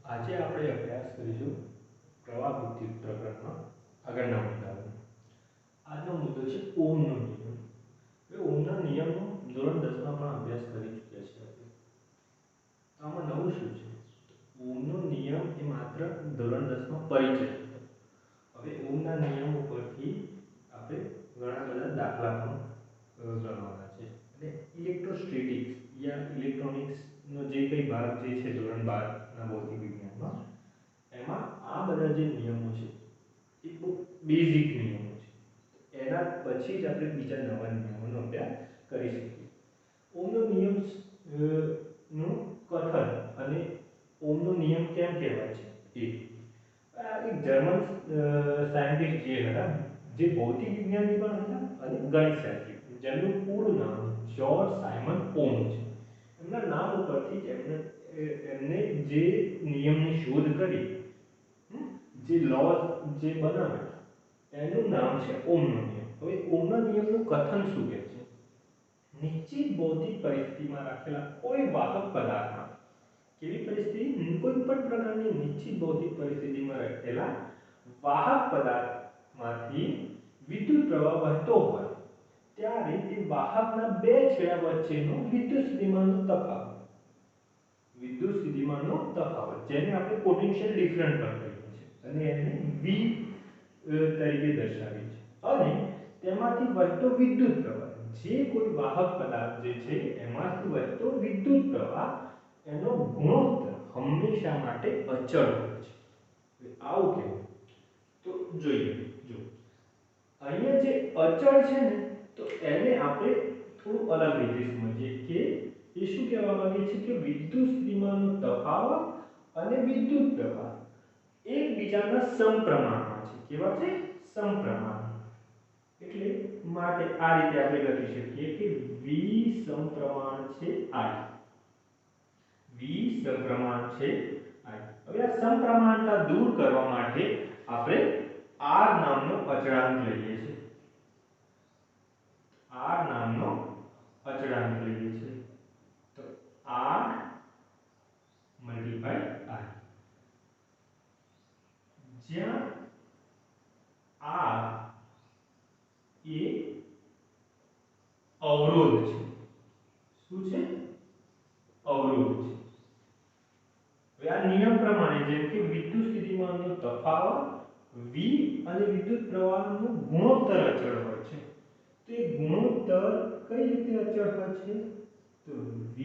આજે આપણે અભ્યાસ કરીશું પ્રવાહ વિદ્યુત પ્રકરણમાં આગળના મુદ્દાઓ. આજનો મુદ્દો છે ઓમનો નિયમ. હવે ઓમના નિયમનો ધોરણ 10 માં પણ અભ્યાસ કરી ચૂક્યા છીએ આપણે. આમાં નવું શું છે? ઓમનો નિયમ એ માત્ર ધોરણ 10 માં પરિચય હતો. હવે ઓમના નિયમ ઉપરથી આપણે ઘણા બધા દાખલા પણ ગણવાના છે. અને ઇલેક્ટ્રોસ્ટેટિક્સ યા ઇલેક્ટ્રોનિક્સનો જે કંઈ ભાગ જે છે ધોરણ 12 ભૌતિક વિજ્ઞાનમાં, એમાં આ બધા જે નિયમો છે એ બહુ બેઝિક નિયમો છે. એના પછી જ આપણે બીજા નવા નિયમોનો અભ્યાસ કરી શકીએ. ઓમનો નિયમ નું કથન અને ઓમનો નિયમ કેમ કહેવાય છે એક જર્મન સાયન્ટિસ્ટ જે હતા, જે ભૌતિક વિજ્ઞાની પણ હતા અને ગણિતશાસ્ત્રી, જેમનું પૂરું નામ જ્યોર્જ સાયમન ઓમ છે. એમના નામ ઉપરથી જ એમને જે નિયમની શોધ કરી, જે લોઝ જે બનાવ્યા, એનું નામ છે ઓમનો નિયમ. હવે ઓમના નિયમનું કથન શું કહે છે? નિશ્ચિત ભૌતિક પરિસ્થિતિમાં રાખેલા કોઈ વાહક પદાર્થમાં, કેવી પરિસ્થિતિ? કોઈ પણ પ્રકારની નિશ્ચિત ભૌતિક પરિસ્થિતિમાં રહેલા વાહક પદાર્થમાંથી વિદ્યુત પ્રવાહ વહેતો હોય ત્યારે તે વાહકના બે છેડા વચ્ચેનો વિદ્યુત સ્થિતિમાનનો તફાવત, જેને આપણે પોટેન્શિયલ ડિફરન્સ પણ કહીએ છીએ અને એને V તરીકે દર્શાવીએ છીએ. અને તેમાંથી વહેતો વિદ્યુત પ્રવાહ, જે કોઈ વાહક પદાર્થ જે છે એમાંથી વહેતો વિદ્યુત પ્રવાહ, એનો ગુણોત્તર હંમેશા માટે અચળ હોય છે. આવું કેવું? તો જોઈએ, જો અહીંયા જે અચળ છે ને, તો એને આપણે થોડું અલગ રીતે સમજીએ કે એ શું કહેવા માંગે છે કે વિદ્યુત સ્થિતિમાનનો તફાવત અને વિદ્યુત પ્રવાહ એકબીજાના સમપ્રમાણમાં છે. કેવા છે? સમપ્રમાણ. એટલે માટે આ રીતે આપણે લખી શકીએ કે V સમપ્રમાણ છે I. V સમપ્રમાણ છે I. હવે આ સમપ્રમાણતા દૂર કરવા માટે આપણે R નામનો અચળાંક લઈએ છીએ. R નામનો અચળાંક લઈએ છીએ. તો R મલ્ટીપાય I, જ્યાં R એ અવરોધ છે. શું છે? અવરોધ છે. હવે આ નિયમ પ્રમાણે જેમ કે વિદ્યુત સ્થિતિમાનનો તફાવત V અને વિદ્યુત પ્રવાહનો ગુણોત્તર અચળ હોય છે. તો એ ગુણોત્તર કઈ રીતે અચળ હોય છે? તો V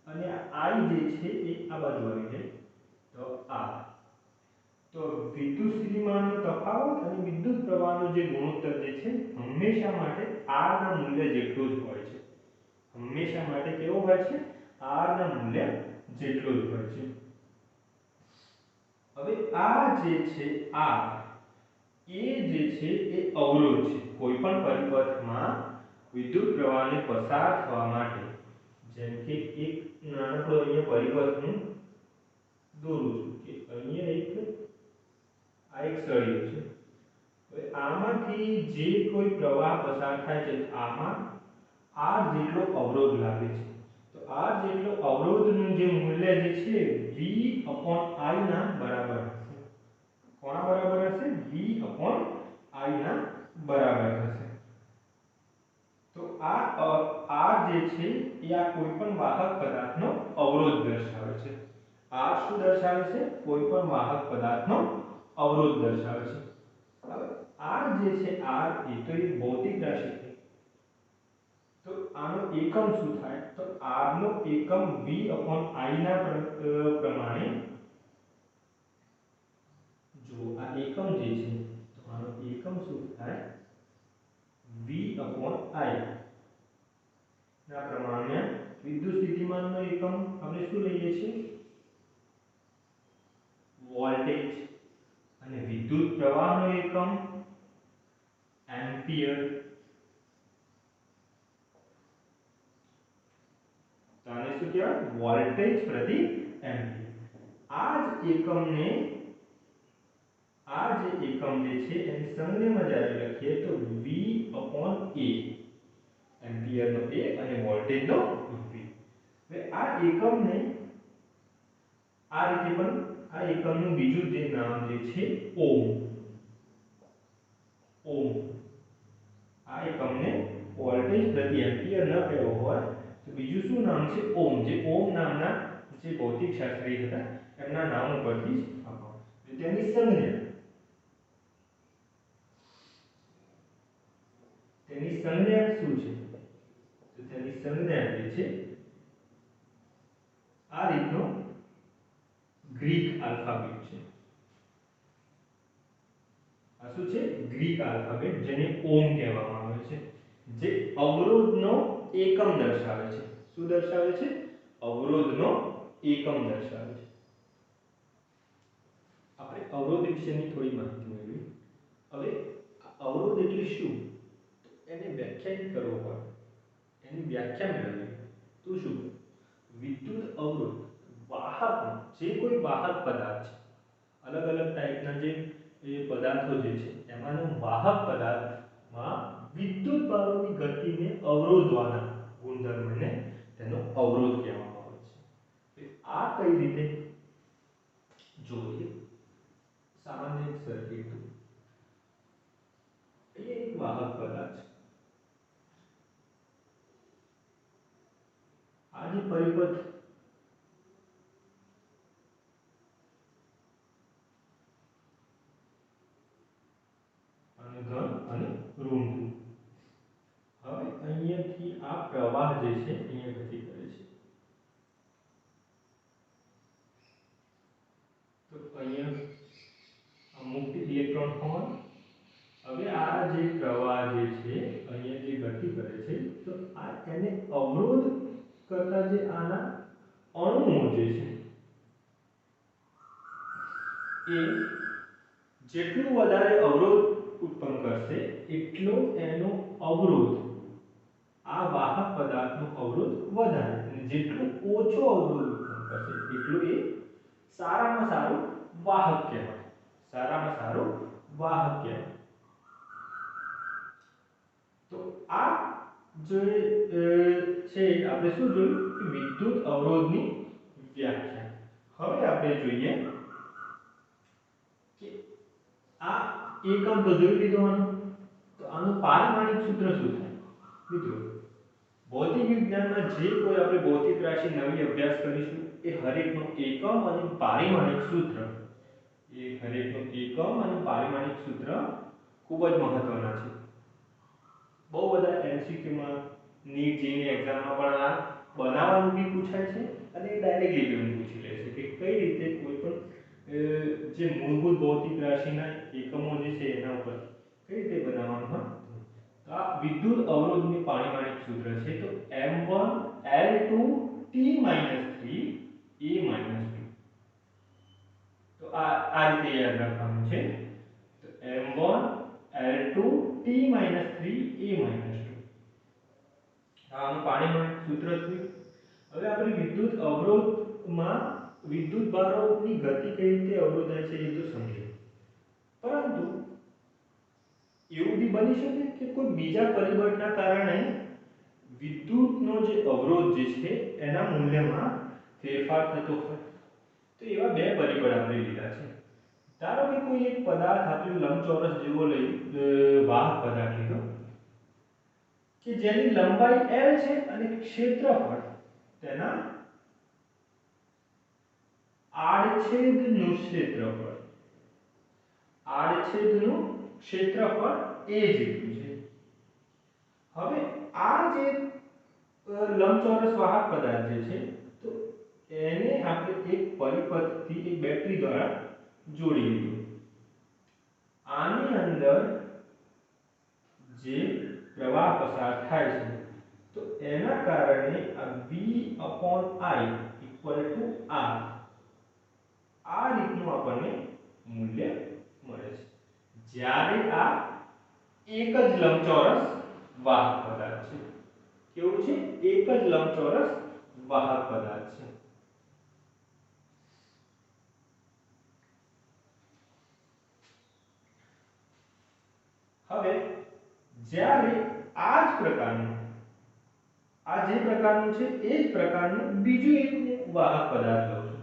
અને I જે છે એ આ બાજુ આવી જાય તો R. તો વિદ્યુત સ્થિતિમાનનો તફાવત અને વિદ્યુત પ્રવાહનો જે ગુણોત્તર જે છે હંમેશા માટે R ના મૂલ્ય જેટલું જ હોય છે. હંમેશા માટે કેવો હોય છે? R ના મૂલ્ય જેટલું જ હોય છે. હવે આ જે છે R એ જે છે એ અવરોધ છે. કોઈ પણ પરિપથમાં વિદ્યુત પ્રવાહને પસાર થવા માટે, જેમ કે એક નાનકડો અહીંયા પરિપથ હું દોરું છું કે અહીંયા આ એક સળિયો છે. હવે આમાંથી જે કોઈ પ્રવાહ પસાર થાય છે, આમાં R જેટલો અવરોધ લાગે છે. તો R જેટલો અવરોધનું જે મૂલ્ય જે છે V/I ના બરાબર હશે. કોના બરાબર હશે? V/I ના બરાબર હશે. તો આ R જે છે એ આ કોઈ પણ વાહક પદાર્થનો અવરોધ દર્શાવે છે. R શું દર્શાવે છે? કોઈ પણ વાહક પદાર્થનો અવરોધ દર્શાવે છે. હવે R જે છે, R એ તો એક ભૌતિક રાશિ છે. તો આનો એકમ શું થાય? તો R નો એકમ V/I ના પ્રમાણે, જો આ એકમ જે છે તો આનો એકમ શું થાય? V/I ના પ્રમાણે વિદ્યુત સ્થિતિમાનનો એકમ આપણે શું લઈએ છીએ? વોલ્ટેજ. અને વિદ્યુત પ્રવાહનો એકમ એમ્પિયર. તો આને શું કહેવાય? વોલ્ટેજ પ્રતિ એમ્પિયર. આ જ એકમને, આ જે એકમ જે છે એની સંજ્ઞામાં જ્યારે લખીએ તો V/A, એમ્પિયરનો A અને વોલ્ટેજનો V. હવે આ એકમને આ રીતે પણ આ એકમનું બીજું જે નામ જે છે ઓમ. ઓમ આ એકમને વોલ્ટેજ પ્રતિ એમ્પિયર ન કહેવો હોય તો બીજું શું નામ છે ઓમ. જે ઓમ નામના જે ભૌતિકશાસ્ત્રી હતા એમના નામ ઉપરથી જ આપો. તેની સંજ્ઞા શું છે તો તેની સંજ્ઞા જે છે આ રીતનો ગ્રીક આલ્ફાબેટ છે. આ શું છે ગ્રીક આલ્ફાબેટ જેને ઓમ કહેવામાં આવે છે, જે અવરોધનો એકમ દર્શાવે છે. શું દર્શાવે છે? અવરોધનો એકમ દર્શાવે છે. આપણે અવરોધ વિશેની થોડી માહિતી મેળવી. હવે અવરોધ એટલે શું એને વ્યાખ્યાયિત કરવો હોય, એની વ્યાખ્યા મેળવવી તો શું? વિદ્યુત અવરોધ વાહક, જે કોઈ વાહક પદાર્થ છે, અલગ અલગ ટાઈપના જે પદાર્થો જે છે એમાંનો વાહક પદાર્થમાં વિદ્યુત ભારોની ગતિને અવરોધવાના ગુણધર્મને તેનો અવરોધ કહેવામાં આવે છે. આ કઈ રીતે જોઈએ? સામાન્ય એક સર્કિટ, એ એક વાહક પદાર્થ છે. આ જે પરિપથ અને ઘન અને ઋણ. હવે અહીંયાથી આ પ્રવાહ જે છે અહીંયા ગતિ કરે છે. તો અહીંયા આ મુક્ત ઇલેક્ટ્રોન હોય. હવે આ જે પ્રવાહ જે છે અહીંયા જે ગતિ કરે છે તો આ એને અવરોધ કરતા જે આના અણુઓ જે છે એ જેટલું વધારે અવરોધ ઉત્પન્ન કરશે એટલો એનો અવરોધ, આ વાહક પદાર્થનો અવરોધ વધારે, અને જેટલું ઓછો અવરોધ ઉત્પન્ન કરશે એટલું એ સારામાં સારું વાહક કહેવાય. સારામાં સારું વાહક કહેવાય. તો આ જે છે આપણે શું જોયું કે વિદ્યુત અવરોધની વ્યાખ્યા. હવે આપણે જોઈએ કે આ એકમ તો જોઈ લીધો આનો, તો આનું પારિમાણિક સૂત્ર શું થાય? મિત્રો, ભૌતિક વિજ્ઞાનમાં જે કોઈ આપણે ભૌતિક રાશિ નવી અભ્યાસ કરીશું એ હરેકનો એકમ અને પારિમાણિક સૂત્ર, એ હરેકનો એકમ અને પારિમાણિક સૂત્ર ખૂબ જ મહત્વના છે. બહુ બધા એમસીક્યુમાં નીટ જેની એક્ઝામમાં પણ આ બનાવવાનું બી પૂછાય છે અને ડાયરેક્ટલી બી પૂછી લે છે કે કઈ રીતે કોઈ પણ જે મૂળભૂત ભૌતિક રાશિના એકમો જે છે એના ઉપર કઈ રીતે બનાવવાનું હોય. આ વિદ્યુત અવરોધની પારિમાણિક સૂત્ર છે તો m1 l2 t - 3 a - 2. તો આ રીતે યાદ રાખવાનું છે. તો m1 l2 t - 3 a - 2. આનું પારિમાણિક સૂત્ર છે. હવે આપણે વિદ્યુત અવરોધમાં વિદ્યુત ભારોની ગતિ કઈ રીતે અવરોધાય છે એ તો સમજીએ. પરંતુ એવું બી બની શકે કે કોઈ બીજા પરિબળના કારણે વિદ્યુતનો જે અવરોધ જે છે એના મૂલ્યમાં ફેરફાર થતો હોય. તો એવા બે પરિબળ આપણે લીધા છે. ધારો કે કોઈ એક પદાર્થ આપણે લંબચોરસ જેવો વાહક પદાર્થ લીધો કે જેની લંબાઈ l છે અને ક્ષેત્રફળ તેના આડછેદનું ક્ષેત્રફળ a જેટલું છે. હવે આ જે લંબચોરસ વાહક પદાર્થ જે છે તો એને આપણે એક પરિપથથી એક બેટરી દ્વારા જોડી દીધું. આની અંદર જે પ્રવાહ પસાર થાય છે તો એના કારણે આ v/i = r આ રીતનું આપણને મૂલ્ય મળે છે જ્યારે આ એક જ લંબચોરસ વાહક પદાર્થ છે. કેવું છે? એક જ લંબચોરસ વાહક પદાર્થ છે. હવે જ્યારે આ જ પ્રકારનું, આ જે પ્રકારનું છે એ જ પ્રકારનું બીજું એક વાહક પદાર્થ લઉં છું.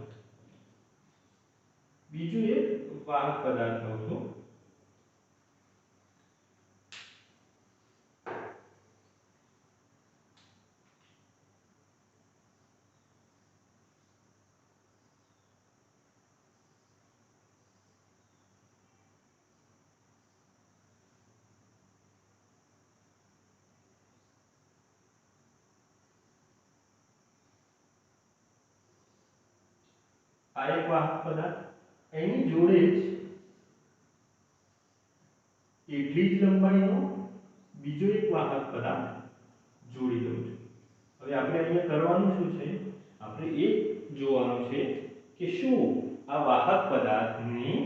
બીજું એક વાહક પદાર્થ લઉં છું, આ એક વાહક પદાર્થ, એની જોડે જ એટલી જ લંબાઈનો બીજો એક વાહક પદાર્થ જોડી દઉં છું. હવે આપણે અહીંયા કરવાનું શું છે, આપણે એ જોવાનું છે કે શું આ વાહક પદાર્થની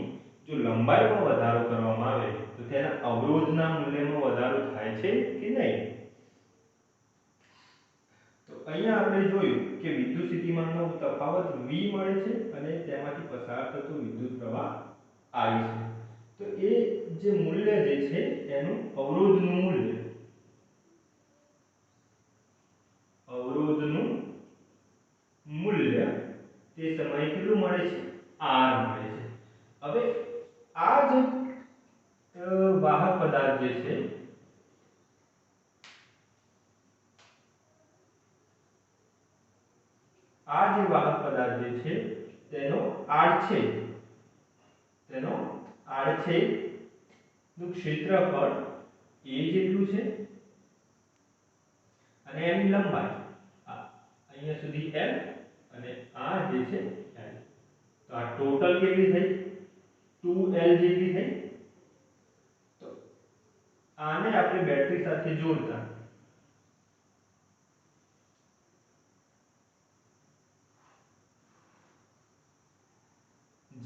જો લંબાઈમાં વધારો કરવામાં આવે તો તેના અવરોધના મૂલ્યમાં વધારો થાય છે કે નહીં. તો અહીંયા આપણે જોયું કે વિદ્યુત સ્થિતિમાનનો તફાવત V મળે છે અને તેમાંથી પસાર થતો વિદ્યુત પ્રવાહ I છે. તો એ જે મૂલ્ય જે છે એનું અવરોધનું મૂલ્ય તે સમયે કેટલું મળે છે, R મળે છે. હવે આ જે વાહક પદાર્થ જે છે તેનો આડછેદનું ક્ષેત્રફળ a જેટલું છે અને એની લંબાઈ અહીંયા સુધી l અને આ જે છે l. તો આ ટોટલ કેટલી થઈ, 2l જેટલી થઈ. તો આને આપણે બેટરી સાથે જોડતા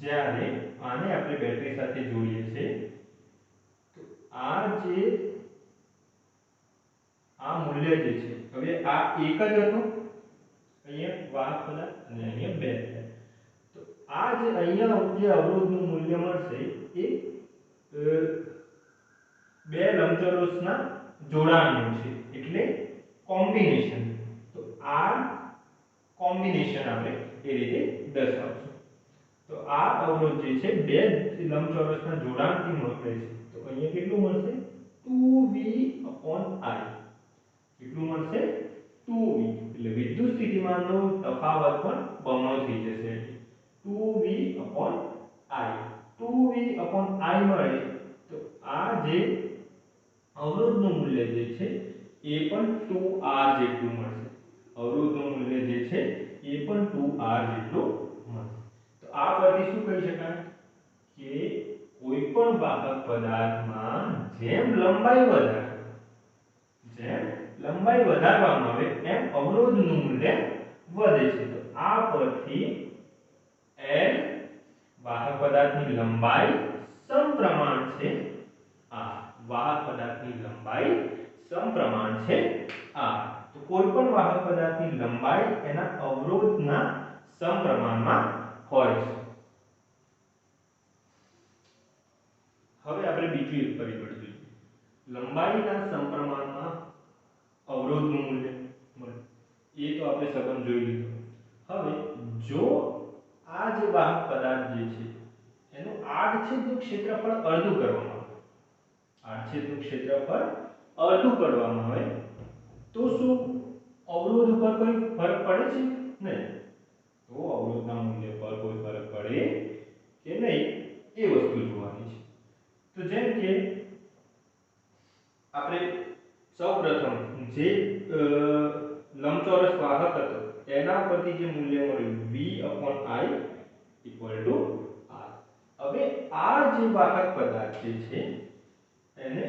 જ્યારે આને આપણે બેટરી સાથે જોડીએ છીએ તો આ મૂલ્ય જે છે, હવે આ એક જ હતું અહીંયા વાહક પદાર્થ અને અહીંયા બે થયા. તો આ જે અહીંયા જે અવરોધનું મૂલ્ય મળશે એ બે લંબચોરસના જોડાણનું છે એટલે કોમ્બિનેશન. તો આ કોમ્બિનેશન આપણે એ રીતે દર્શાવશું. તો આ અવરોધ જે છે બે લંબચોરસના જોડાણથી મળે છે. તો અહીંયા કેટલું મળશે, 2v/i. કેટલું મળશે, 2v. એટલે વિદ્યુત સ્થિતિમાનનો તફાવત પણ બમણો થઈ જશે. 2v/i 2v/i મળે તો આ જે અવરોધનું મૂલ્ય જે છે એ પણ 2r જેટલું મળશે. અવરોધનું મૂલ્ય જે છે એ પણ 2r જેટલું મળશે. તો આ પરથી શું કહી શકાય કે કોઈ પણ વાહક પદાર્થમાં જેમ લંબાઈ વધારવામાં આવે એમ અવરોધનું મૂલ્ય વધે છે. તો આ પરથી L વાહક પદાર્થની લંબાઈ સમપ્રમાણ છે r. વાહક પદાર્થની લંબાઈ સમપ્રમાણ છે r. તો કોઈ પણ વાહક પદાર્થની લંબાઈ એના અવરોધના સમપ્રમાણમાં હોય છે. હવે આપણે બીજું એક પરિબળ જોઈએ, લંબાઈના સમપ્રમાણમાં અવરોધનું મૂલ્ય મળે. એ તો આપણે સંબંધ જોઈ લીધો. હવે જો આ જે વાહક પદાર્થ જે છે એનું આડછેદનું ક્ષેત્રફળ અડધું કરવામાં આવે તો શું અવરોધ ઉપર કોઈ ફરક પડે છે, નહીં. તો અવરોધના મૂલ્ય પર કોઈ ફરક પડે કે નહીં એ વસ્તુ જોવાની છે. તો જેમ કે આપણે સૌપ્રથમ જે લંબચોરસ વાહક હતો એના પરથી જે મૂલ્ય મળ્યું v/i = r. હવે આ જે વાહક પદાર્થ જે છે એને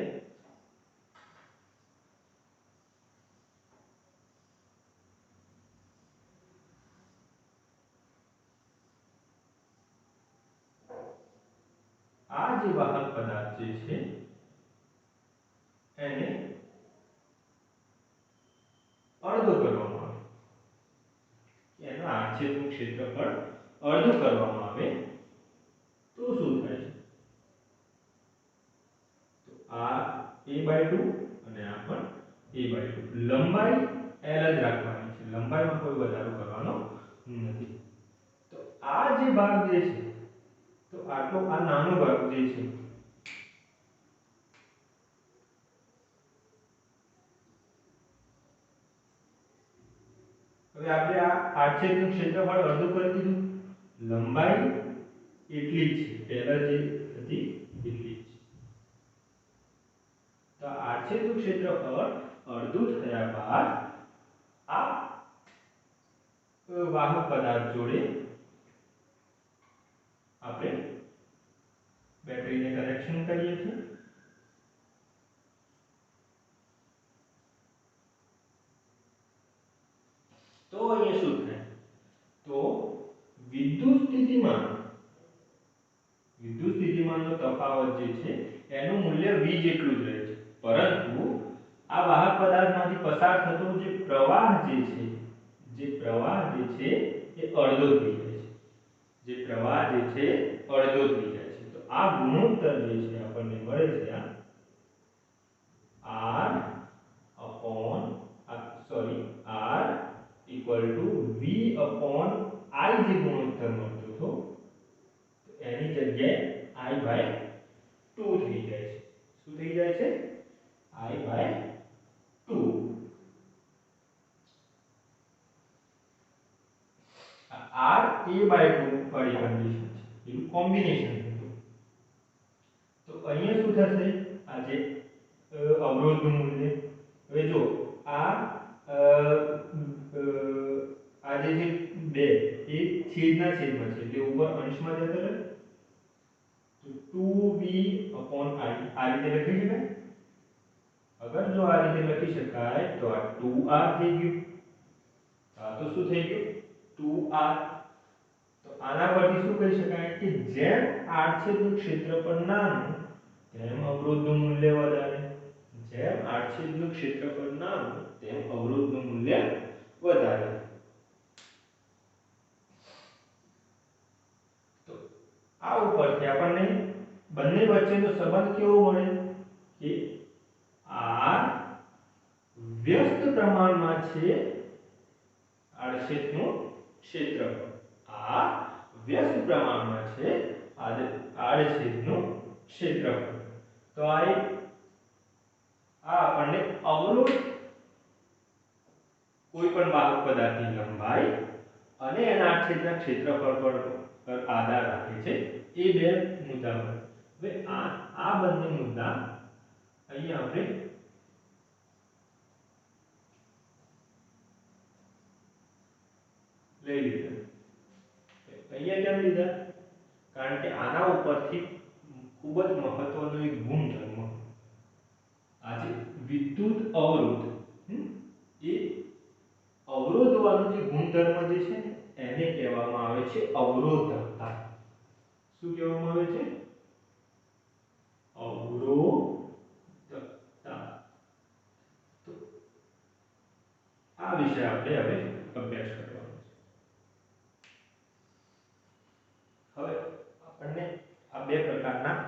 અડધો કરવામાં આવે, એનું આડછેદનું ક્ષેત્રફળ અડધું કરવામાં આવે તો શું થાય છે, તો આ a/2 અને આ પણ a/2. લંબાઈ l જ રાખવાની છે, લંબાઈમાં કોઈ વધારો કરવાનો નથી. તો આ જે ભાગ જે છે આટલો આ નાનો ભાગ જે છે હવે આપણે આ આડછેદનું ક્ષેત્રફળ અડધું કરી દીધું, લંબાઈ એટલી જ છે પહેલા જે હતી એટલી જ. તો આડછેદનું ક્ષેત્રફળ અડધું થયા બાદ આ વાહક પદાર્થ જોડે આપણે બેટરીને કનેક્શન કરીએ છીએ. તો અહીંયા શું થાય, તો વિદ્યુત સ્થિતિમાનનો તફાવત જે છે એનું મૂલ્ય v જેટલું જ રહે છે, પરંતુ આ વાહક પદાર્થમાંથી પસાર થતો જે પ્રવાહ જે છે એ અડધો થઈ જાય છે. જે પ્રવાહ જે છે અડધો થઈ જાય છે. તો આ ગુણોત્તર જે છે આપણને મળે છે r upon r equal to v upon I જે ગુણોત્તર મળતો હતો એની જગ્યાએ I by 2 થઈ જાય છે. શું થઈ જાય છે? I by 2. r a by 2 વાળી કન્ડિશન છે, એનું કોમ્બિનેશન હતું. તો અહીંયા શું થશે, આ જે અવરોધનું મૂલ્ય, હવે જો આ જે છે 2 એ છેદના છેદમાં છે એટલે ઉપર અંશમાં જતો રહે, તો 2v upon I આ રીતે લખી શકાય. અગર જો આ રીતે લખી શકાય તો આ 2r થઈ ગયું, આ તો શું થઈ ગયું 2r. તો આના પરથી શું કહી શકાય કે જેમ આડછેદનું ક્ષેત્રફળ નાનું તેમ અવરોધનું મૂલ્ય વધારે, જેમ આડછેદનું ક્ષેત્રફળ નાનું તેમ અવરોધનું મૂલ્ય વધારે. તો આ ઉપરથી આપણને બંને વચ્ચેનો સંબંધ કેવો મળે કે r વ્યસ્ત પ્રમાણમાં છે આડછેદનું ક્ષેત્રફળ, આ વ્યસ્ત પ્રમાણમાં છે આડછેદનું ક્ષેત્રફળ. તો આ આપણને અવરોધ કોઈ પણ વાહક પદાર્થની લંબાઈ અને એના આડછેદના ક્ષેત્રફળ પર આધાર રાખે છે એ બે મુદ્દા મળે. હવે આ બંને મુદ્દા અહીંયા આપણે લઈ લીધા. અહીંયા કેમ લીધા? કારણ કે આના ઉપરથી ખૂબ જ મહત્વનો એક ગુણધર્મ, આજે વિદ્યુત અવરોધ એ અવરોધ વાળો જે ગુણધર્મ જે છે ને એને કહેવામાં આવે છે અવરોધકતા. શું કહેવામાં આવે છે? અવરોધકતા. તો આ વિશે આપણે હવે અભ્યાસ કરવાનો છે. હવે આપણને આ બે પ્રકારના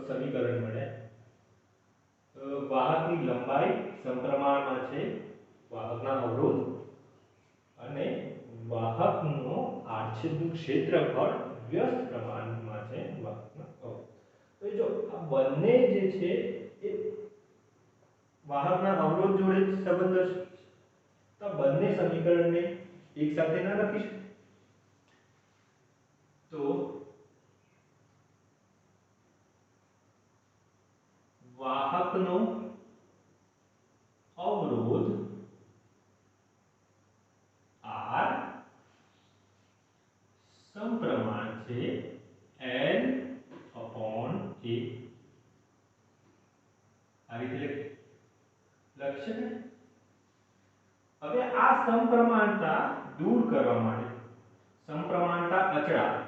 સમીકરણ મળ્યા. વાહકની લંબાઈ સમપ્રમાણમાં છે વાહકના અવરોધ અને વાહકનો આડછેદનું ક્ષેત્રફળ વ્યસ્ત પ્રમાણમાં છે વાહકના અવરોધ. તો જો આ બંને જે છે એ વાહકના અવરોધ જોડે સંબંધ દર્શાવે છે, તો બંને સમીકરણને એક સાથે ના લખી શકાય. તો વાહકનો અવરોધ R સમપ્રમાણ છે L upon A. આ રીતે લખી શકાય. હવે આ સમપ્રમાણતા દૂર કરવા માટે સમપ્રમાણતા અચળાંક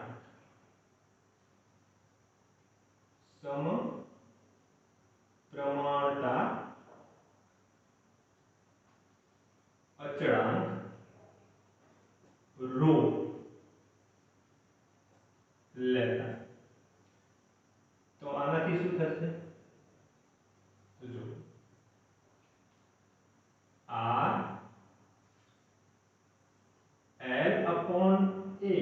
રો લેતા. તો આનાથી શું થશે? તો જો R L upon A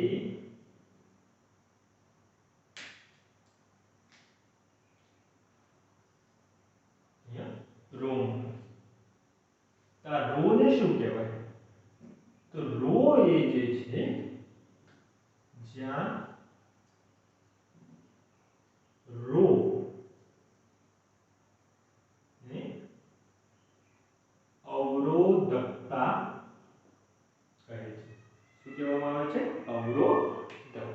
આવે છે અવરોધક.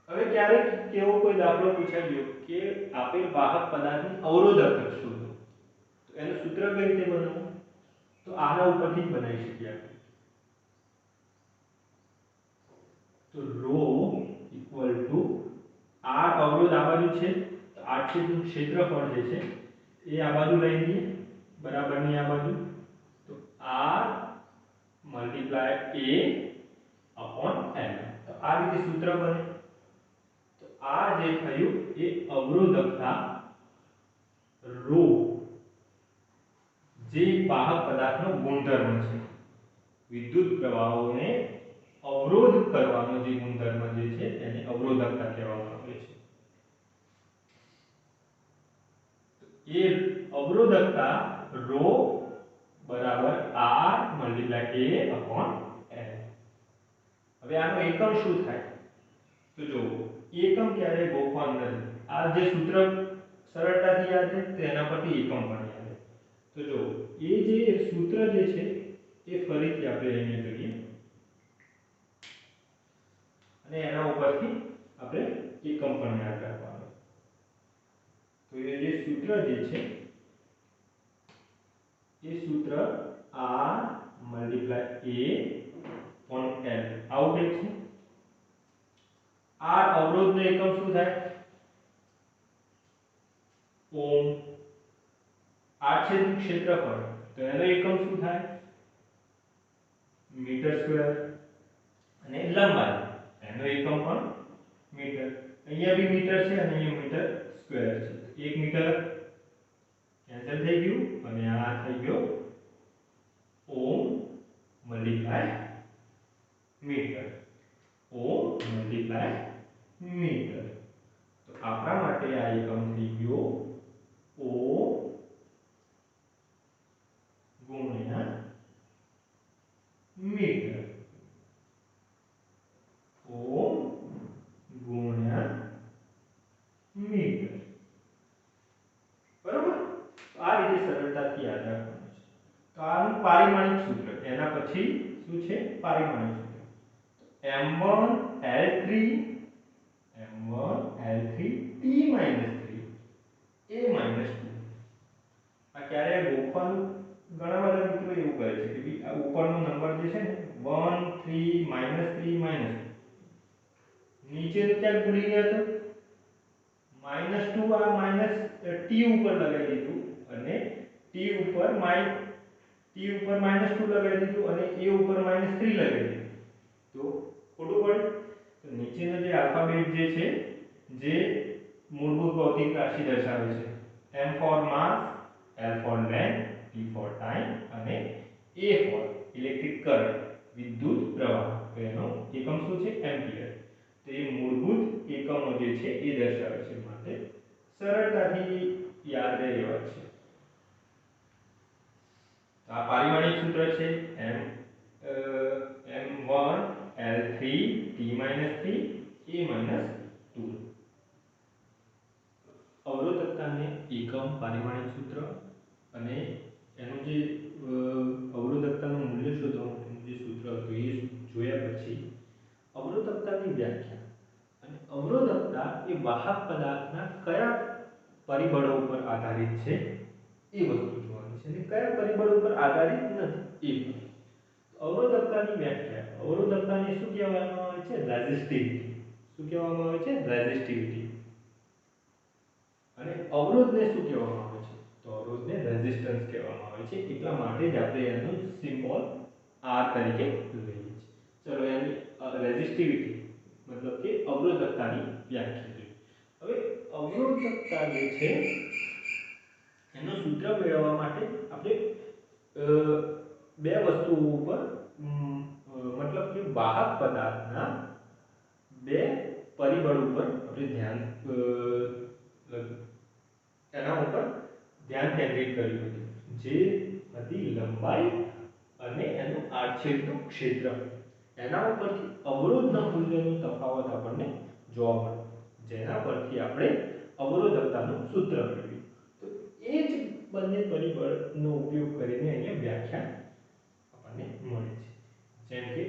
હવે ક્યારેક કેવો કોઈ દાખલો પૂછાઈ ગયો કે આપેલ વાહક પદાર્થની અવરોધક શોધો, તો એનું સૂત્ર કઈ રીતે બનાવવું? તો આના ઉપરથી જ બનાવી શકીએ આપણે. તો રો ઇક્વલ ટુ r અવરોધ આ બાજુ છે, તો r છેદનું ક્ષેત્રફળ જે છે એ આ બાજુ લઈ લઈએ બરાબરની આ બાજુ, તો r multiply a upon l. તો આ રીતે સૂત્ર બને. તો આ જે થયું એ અવરોધકતા રો, જે વાહક પદાર્થનો ગુણધર્મ છે. વિદ્યુત પ્રવાહોને અવરોધ કરવાનો જે ગુણધર્મ જે છે તેને અવરોધકતા કહેવામાં આવે છે. એ અવરોધકતા રો બરાબર r multiply a upon l. હવે આનો એકમ શું થાય? તો જો એકમ ક્યારે ગોખવાનું નથી. આ જે સૂત્ર સરળતાથી યાદ છે તેના પરથી એકમ પણ યાદ છે. તો જો એ જે સૂત્ર જે છે એ ફરીથી આપણે અહીંયા જોઈએ અને એના ઉપરથી આપણે એકમ પણ યાદ રાખવાનું. તો એ જે સૂત્ર જે છે એ સૂત્ર r multiply a on l આવું કંઈક છે. r અવરોધનો એકમ શું થાય? ઓમ. r છેદનું ક્ષેત્રફળ, તો એનો એકમ શું થાય? Metre square. અને લંબાઈ, એનો એકમ પણ મીટર. અહીંયા બી મીટર છે અને અહીંયા મીટર સ્ક્વેર છે. 1 મીટર કેન્સલ થઈ ગયું અને આ થઈ ગયો ઓમ મલ્ટીપ્લાય મીટર. ઓમ મલ્ટીપ્લાય મીટર. તો આપણા માટે આ એકમ થઈ ગયો ઓમ ગુણ્યા મીટર. ઓમ ગુણ્યા મીટર. બરોબર? આ રીતે સરળતાથી યાદ રાખવાનું છે. તો આનું પારિમાણિક સૂત્ર, એના પછી શું છે? પારિમાણિક સૂત્ર. m1 l3 t - 3 a - 2. આ ક્યારે ગોખવાનું? ઘણા બધા મિત્રો એવું કરે છે કે આ ઉપરનો નંબર જે છે ને 1 3 -3 - નીચે તો ક્યાં ભૂલી ગયા તો -2 આ માઈનસ t ઉપર લગાવી દીધું અને t ઉપર -2 લગાવી દીધું અને a ઉપર -3 લગાવી દીધું. તો ખોટું પડે. તો નીચેનો જે આલ્ફાબેટ જે છે જે મૂળભૂત ભૌતિક રાશિ દર્શાવે છે. m for mass, l for length, t for time અને a ફોર ઇલેક્ટ્રિક કરંટ, વિદ્યુત પ્રવાહ. તો એનો એકમ શું છે? એમ્પિયર. તો એ મૂળભૂત એકમો જે છે એ દર્શાવે છે, માટે સરળતાથી યાદ રહે એવા છે. આ પારિમાણિક સૂત્ર છે m1 l3 t - 3 a - 2. અવરોધકતાને એકમ, પારિમાણિક સૂત્ર અને એનું જે અવરોધકતાનું મૂલ્ય શોધવાનું જે સૂત્ર હતું એ જોયા પછી અવરોધકતાની વ્યાખ્યા અને અવરોધકતા એ વાહક પદાર્થના કયા પરિબળો ઉપર આધારિત છે એ વસ્તુ જોવાની છે અને કયા પરિબળો ઉપર આધારિત નથી એ. અવરોધકતાની વ્યાખ્યા, અવરોધકતાને શું કહેવામાં આવે છે? રેઝિસ્ટિવિટી. શું કહેવામાં આવે છે? રેઝિસ્ટિવિટી. અને અવરોધને શું કહેવામાં આવે છે? તો અવરોધને રેઝિસ્ટન્સ કહેવામાં આવે છે. એટલા માટે જ આપણે એનું સિમ્બોલ R તરીકે લઈએ છીએ. ચલો એની રેઝિસ્ટિવિટી મતલબ કે અવરોધકતાની વ્યાખ્યા જોઈએ. હવે અવરોધકતા જે છે એનું સૂત્ર મેળવવા માટે આપણે બે વસ્તુઓ ઉપર મતલબ કે વાહક પદાર્થના બે પરિબળ ઉપર આપણે ધ્યાન એના ઉપર ધ્યાન કેન્દ્રિત કર્યું હતું, જે હતી લંબાઈ અને એનું આડછેદનું ક્ષેત્ર. એના ઉપરથી અવરોધના મૂલ્યનો તફાવત આપણને જોવા મળે, જેના પરથી આપણે અવરોધકતાનું સૂત્ર મેળવ્યું. તો એ જ બંને પરિબળનો ઉપયોગ કરીને અહીંયા વ્યાખ્યા આપણને મળે છે. જેમ કે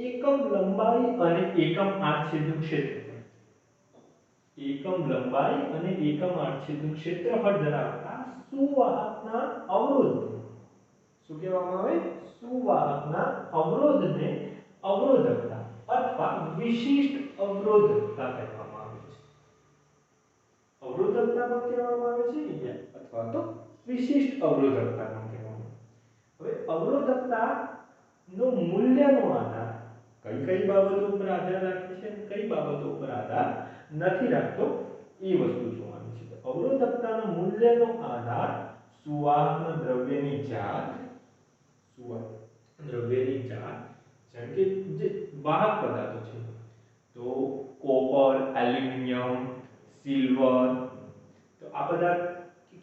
એકમ લંબાઈ અને એકમ આડછેદનું ક્ષેત્રફળ, એકમ લંબાઈ અને એકમ આડછેદનું ક્ષેત્રફળ ધરાવતા સુવાહકના અવરોધને શું કહેવામાં આવે? સુવાહકના અવરોધને અવરોધકતા અથવા વિશિષ્ટ અવરોધકતા કહેવામાં આવે છે. અવરોધકતા પણ કહેવામાં આવે છે અથવા તો વિશિષ્ટ અવરોધકતા પણ કહેવામાં આવે. હવે અવરોધકતા નો મૂલ્યનો આધાર કઈ કઈ બાબતો ઉપર આધાર રાખે છે અને કઈ બાબતો ઉપર આધાર નથી રાખતો એ વસ્તુ જોવાની છે. અવરોધકતાના મૂલ્યનો આધાર સુવાહકના દ્રવ્યની જાત, સુવાહક દ્રવ્યની જાત, જેમ કે જે વાહક પદાર્થો છે તો કોપર, એલ્યુમિનિયમ, સિલ્વર, તો આ પદાર્થ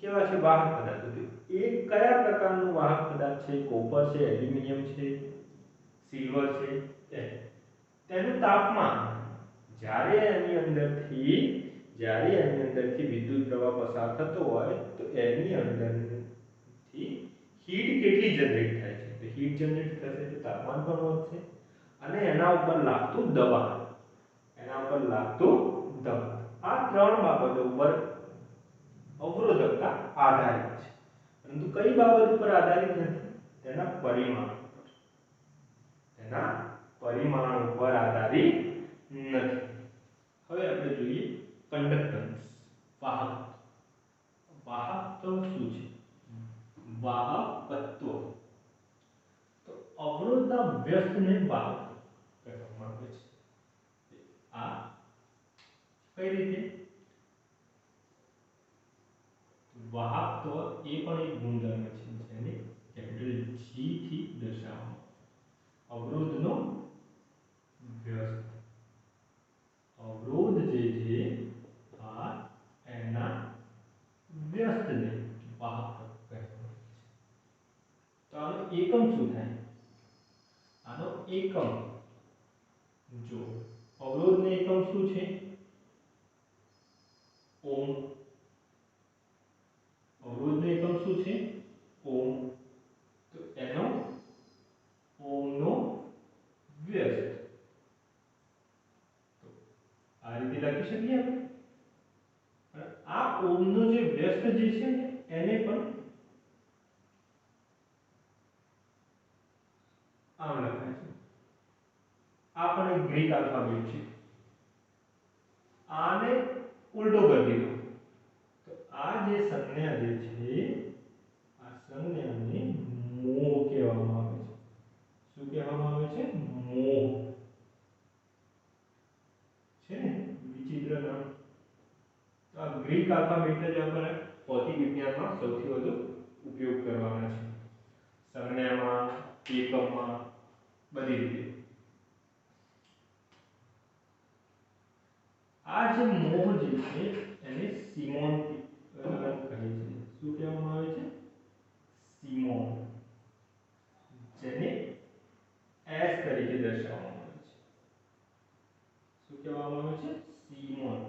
કેવા છે? વાહક પદાર્થો. એ કયા પ્રકારનું વાહક પદાર્થ છે? કોપર છે, એલ્યુમિનિયમ છે, સિલ્વર છે. તેનું તાપમાન જ્યારે એની અંદરથી વિદ્યુત પ્રવાહ પસાર થતો હોય તો એની અંદરથી હીટ કેટલી જનરેટ થાય છે? તો હીટ જનરેટ થશે તો તાપમાન પણ વધશે અને એના ઉપર લાગતું દબાણ, આ ત્રણ બાબતો ઉપર અવરોધકતા આધારિત છે. પરંતુ કઈ બાબત ઉપર આધારિત નથી? તેના પરિમાણ ઉપર આધારિત નથી. હવે આપણે જોઈએ કંડક્ટન્સ, વાહક. વાહકત્વ શું છે? વાહકત્વ તો અવરોધના વ્યસ્તને વાહક કહેવામાં આવે છે. આ કઈ રીતે? વાહકત્વ એ પણ એક ગુણધર્મ છે જેને કેપિટલ G થી દર્શાવવામાં અવરોધનો વ્યસ્ત, અવરોધ જે છે આ એના વ્યસ્તને વાહકત્વ કહેવામાં આવે છે. તો આનો એકમ શું થાય? આનો એકમ જો અવરોધનો એકમ શું છે? ઓમ. અવરોધનો એકમ શું છે? ઓમ. તો એનો ઓમનો વ્યસ્ત, તો આ રીતે લખી શકીએ આપણે. અને આ ઓમનો જે વ્યસ્ત જે છે ને એને પણ આમ લખાય છે. આ પણ એક ગ્રીક આલ્ફાબેટ છે. આને ઉલટો કરી દીધો તો આ જે સંજ્ઞા જે છે આ સંજ્ઞાને મોહ કહેવામાં આવે છે. શું કહેવામાં આવે છે? મોહ. છે ને વિચિત્ર નામ. તો આ ગ્રીક આલ્ફાબેટ જ આપણે ભૌતિક વિજ્ઞાનમાં સૌથી વધુ ઉપયોગ કરવાના છે. સંજ્ઞામાં, એકમમાં, બધી રીતે. આ જે મોહ જે છે એને સિમોન કહે છે. શું કહેવામાં આવે છે? સિમોન, જેને S તરીકે દર્શાવવામાં આવે છે. શું કહેવામાં આવે છે? સિમોન,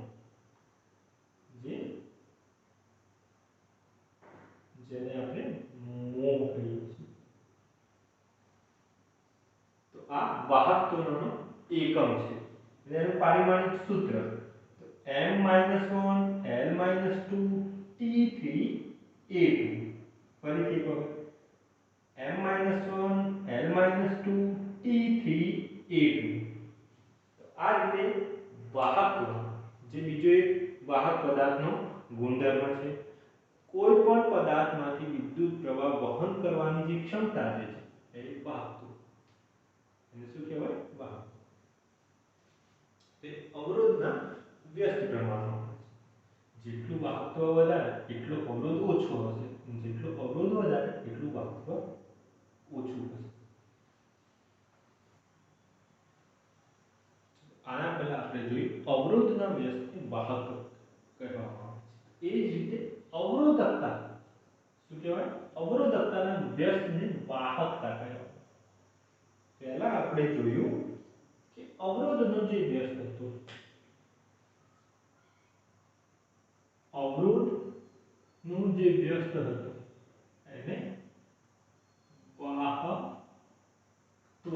જેને આપણે મોહ કહીએ છીએ. તો આ વાહકત્વનો એકમ છે. એનું પારિમાણિક સૂત્ર તો m-1 l-2 t3 a2. ફરીથી એક વખત m-1 l-2 t3 a2. તો આ રીતે વાહકત્વ જે બીજો એક વાહક પદાર્થનો ગુણધર્મ છે. કોઈ પણ પદાર્થમાંથી વિદ્યુત પ્રવાહ વહન કરવાની જે ક્ષમતા છે એ વાહકત્વ, એને શું કહેવાય? વાહક. તે અવરોધના વ્યસ્ત પ્રમાણમાં હોય છે. જેટલું વાહકત્વ વધારે એટલો અવરોધ ઓછો હશે, જેટલો અવરોધ વધારે એટલું વાહકત્વ ઓછું હશે. આના પહેલા આપણે જોયું અવરોધના વ્યસ્તને વાહક કહેવામાં આવે છે. એ જ રીતે અવરોધકતા શું કહેવાય? અવરોધકતાના વ્યસ્તને વાહકતા કહેવાય. પહેલા આપણે જોયું કે અવરોધનો જે વ્યસ્ત હતો, અવરોધનું જે વ્યસ્ત હતો એને વાહકત્વ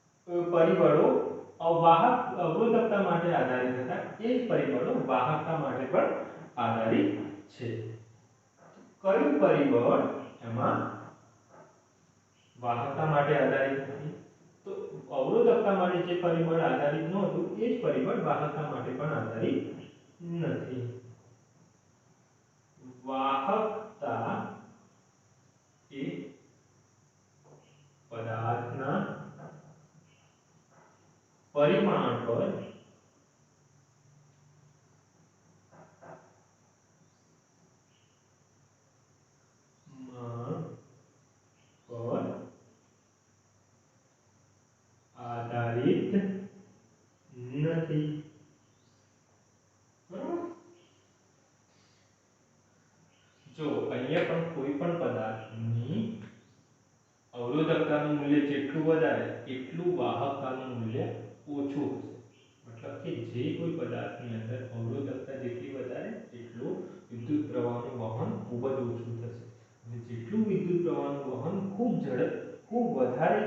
પરિબળો વાહક અવરોધકતા માટે આધારિત હતા એ જ પરિબળો વાહકતા માટે પણ આધારિત છે. કયું પરિબળ એમાં વાહકતા માટે આધારિત નથી? તો અવરોધકતા માટે જે પરિબળ આધારિત નહોતું એ જ પરિબળ વાહકતા માટે પણ આધારિત નથી. વાહકતા એ પદાર્થના પરિમાણ પર આધારિત નથી. બરાબર? જો અહીંયા પણ કોઈ પણ પદાર્થની અવરોધકતાનું મૂલ્ય જેટલું વધારે એટલું વાહકતાનું મૂલ્ય ઓછું હશે. મતલબ કે જે કોઈ પદાર્થની અંદર અવરોધકતા જેટલી વધારે એટલું વિદ્યુત પ્રવાહનું વહન ખૂબ જ ઓછું થશે. અને જેટલું વિદ્યુત પ્રવાહનું વહન ખૂબ વધારે